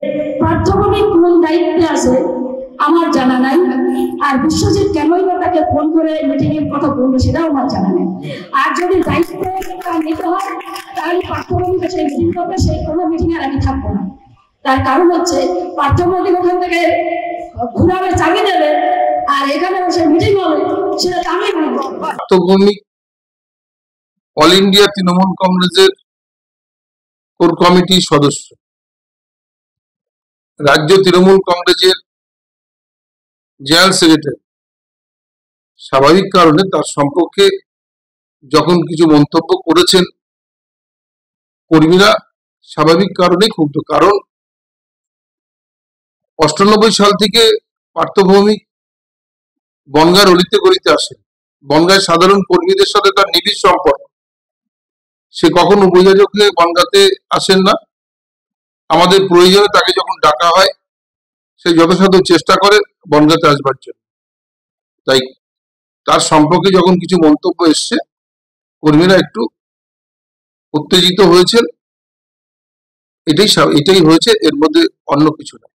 পার্থভূমিক কোন দায়িত্বে আছে আমার জানা নাই, আর বিশ্বজিৎ কেনই বা তাকে ফোন করে মিটিং এর কথা বলবো সেটাও আমার জানা নেই। আর যদি দায়িত্ব নিতে হয় তাহলে পার্থভূমিকে সেই মিটিং করবে, সেই কোনো মিটিং আর আমি থাকবো না। তার কারণ হচ্ছে পার্থভূমিক ওখান থেকে ঘুরাবে, চাবি দেবে, আর এখানে বসে মিটিং হবে, সেটা আমি বলবো। পার্থভূমিক অল ইন্ডিয়া তৃণমূল কংগ্রেসের কোর কমিটির সদস্য, রাজ্য তৃণমূল কংগ্রেসের জেনারেল সেক্রেটারি। স্বাভাবিক কারণে তার সম্পর্কে যখন কিছু মন্তব্য করেছেন কর্মীরা, স্বাভাবিক কারণে ক্ষুব্ধ। কারণ 98 সাল থেকে পার্থভৌমিক বনগাঁর অলিতে গলিতে আসেন। বনগাঁয় সাধারণ কর্মীদের সাথে তার নিবিড় সম্পর্ক। সে কখনো উপযোজক হয়ে বনগাঁতে আসেন না। আমাদের প্রয়োজনে তাকে যখন ডাকা হয় সে যথাসাধ্য চেষ্টা করে বনগাঁতে আসবার জন্য। তাই তার সম্পর্কে যখন কিছু মন্তব্য এসছে কর্মীরা একটু উত্তেজিত হয়েছেন। এটাই হয়েছে, এর মধ্যে অন্য কিছু না।